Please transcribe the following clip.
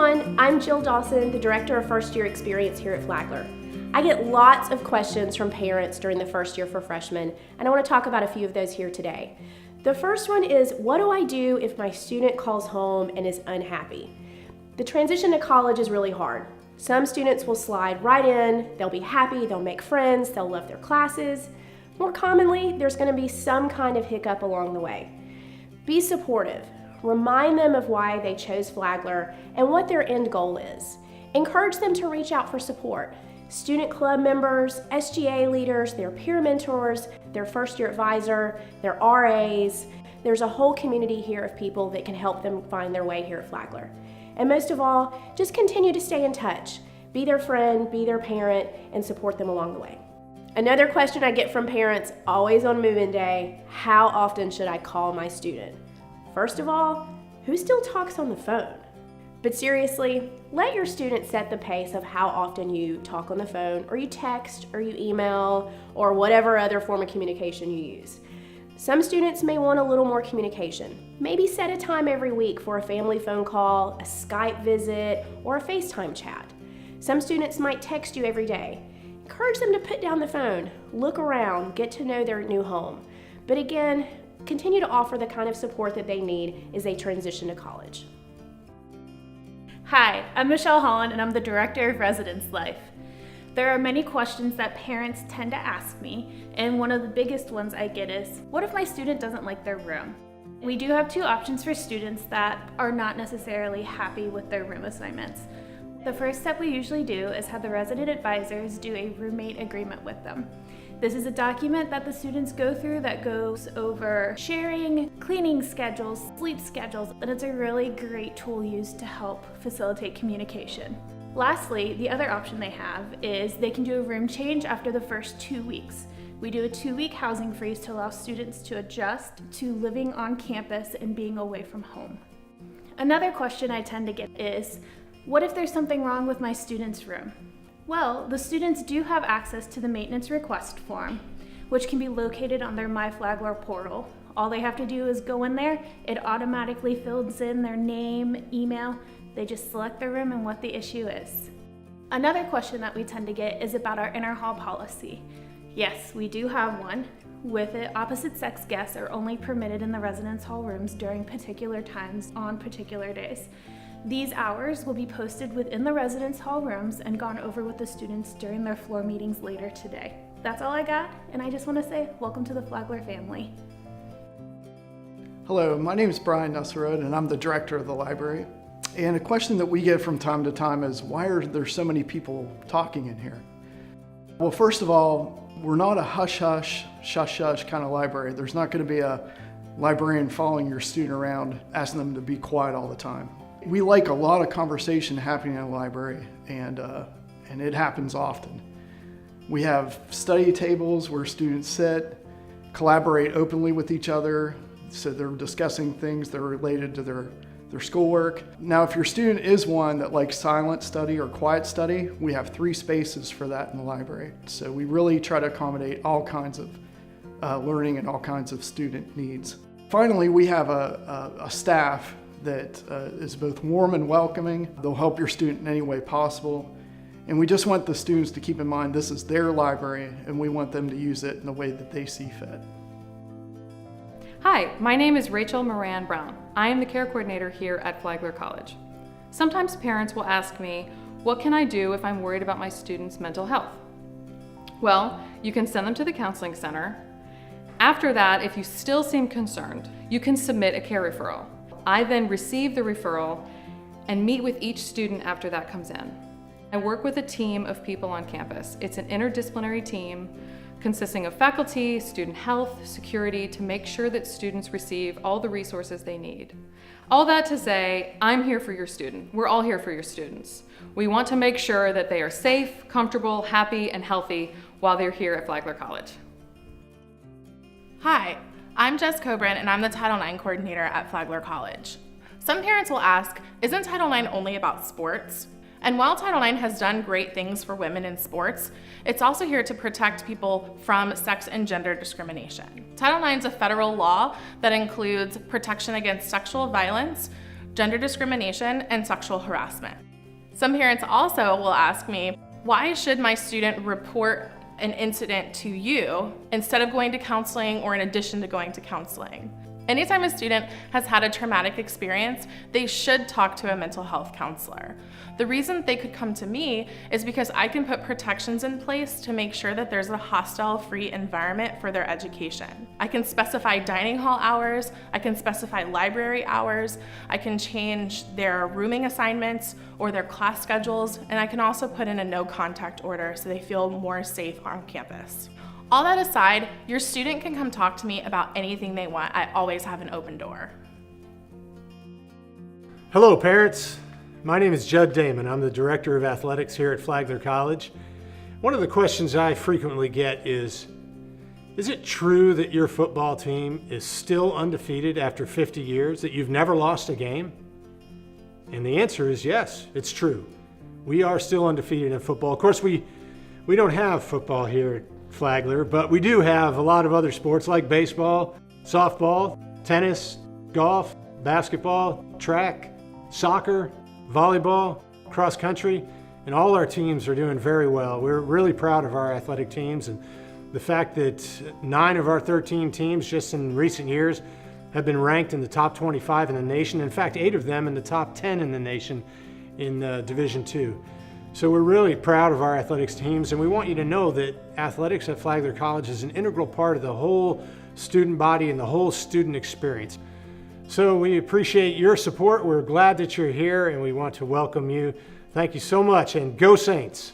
everyone, I'm Jill Dawson, the Director of First Year Experience here at Flagler. I get lots of questions from parents during the first year for freshmen, and I want to talk about a few of those here today. The first one is, what do I do if my student calls home and is unhappy? The transition to college is really hard. Some students will slide right in, they'll be happy, they'll make friends, they'll love their classes. More commonly, there's going to be some kind of hiccup along the way. Be supportive. Remind them of why they chose Flagler and what their end goal is. Encourage them to reach out for support. Student club members, SGA leaders, their peer mentors, their first year advisor, their RAs. There's a whole community here of people that can help them find their way here at Flagler. And most of all, just continue to stay in touch. Be their friend, be their parent, and support them along the way. Another question I get from parents, always on move-in day, how often should I call my student? First of all, who still talks on the phone? But seriously, let your student set the pace of how often you talk on the phone, or you text, or you email, or whatever other form of communication you use. Some students may want a little more communication. Maybe set a time every week for a family phone call, a Skype visit, or a FaceTime chat. Some students might text you every day. Encourage them to put down the phone, look around, get to know their new home. But again, continue to offer the kind of support that they need as they transition to college. Hi, I'm Michelle Holland and I'm the Director of Residence Life. There are many questions that parents tend to ask me, and one of the biggest ones I get is, what if my student doesn't like their room? We do have two options for students that are not necessarily happy with their room assignments. The first step we usually do is have the resident advisors do a roommate agreement with them. This is a document that the students go through that goes over sharing, cleaning schedules, sleep schedules, and it's a really great tool used to help facilitate communication. Lastly, the other option they have is they can do a room change after the first 2 weeks. We do a 2-week housing freeze to allow students to adjust to living on campus and being away from home. Another question I tend to get is, what if there's something wrong with my student's room? Well, the students do have access to the maintenance request form, which can be located on their My Flagler portal. All they have to do is go in there, it automatically fills in their name, email, they just select their room and what the issue is. Another question that we tend to get is about our inter-hall policy. Yes, we do have one. With it, opposite sex guests are only permitted in the residence hall rooms during particular times on particular days. These hours will be posted within the residence hall rooms and gone over with the students during their floor meetings later today. That's all I got, and I just want to say welcome to the Flagler family. Hello, my name is Brian Nusserud, and I'm the director of the library. And a question that we get from time to time is, why are there so many people talking in here? Well, first of all, we're not a hush-hush, shush-shush kind of library. There's not going to be a librarian following your student around, asking them to be quiet all the time. We like a lot of conversation happening in the library, and it happens often. We have study tables where students sit, collaborate openly with each other, so they're discussing things that are related to their schoolwork. Now, if your student is one that likes silent study or quiet study, we have 3 spaces for that in the library. So we really try to accommodate all kinds of learning and all kinds of student needs. Finally, we have a staff that is both warm and welcoming. They'll help your student in any way possible. And we just want the students to keep in mind this is their library and we want them to use it in the way that they see fit. Hi, my name is Rachel Moran Brown. I am the care coordinator here at Flagler College. Sometimes parents will ask me, what can I do if I'm worried about my student's mental health? Well, you can send them to the counseling center. After that, if you still seem concerned, you can submit a care referral. I then receive the referral and meet with each student after that comes in. I work with a team of people on campus. It's an interdisciplinary team consisting of faculty, student health, security, to make sure that students receive all the resources they need. All that to say, I'm here for your student. We're all here for your students. We want to make sure that they are safe, comfortable, happy, and healthy while they're here at Flagler College. Hi, I'm Jess Coburn and I'm the Title IX coordinator at Flagler College. Some parents will ask, isn't Title IX only about sports? And while Title IX has done great things for women in sports, it's also here to protect people from sex and gender discrimination. Title IX is a federal law that includes protection against sexual violence, gender discrimination, and sexual harassment. Some parents also will ask me, why should my student report an incident to you instead of going to counseling or in addition to going to counseling? Anytime a student has had a traumatic experience, they should talk to a mental health counselor. The reason they could come to me is because I can put protections in place to make sure that there's a hostile-free environment for their education. I can specify dining hall hours, I can specify library hours, I can change their rooming assignments or their class schedules, and I can also put in a no contact order so they feel more safe on campus. All that aside, your student can come talk to me about anything they want. I always have an open door. Hello parents, my name is Judd Damon. I'm the Director of Athletics here at Flagler College. One of the questions I frequently get is it true that your football team is still undefeated after 50 years, that you've never lost a game? And the answer is yes, it's true. We are still undefeated in football. Of course, we don't have football here at Flagler, but we do have a lot of other sports like baseball, softball, tennis, golf, basketball, track, soccer, volleyball, cross country, and all our teams are doing very well. We're really proud of our athletic teams, and the fact that 9 of our 13 teams just in recent years have been ranked in the top 25 in the nation. In fact, 8 of them in the top 10 in the nation in Division II. So we're really proud of our athletics teams, and we want you to know that athletics at Flagler College is an integral part of the whole student body and the whole student experience. So we appreciate your support. We're glad that you're here, and we want to welcome you. Thank you so much, and go Saints!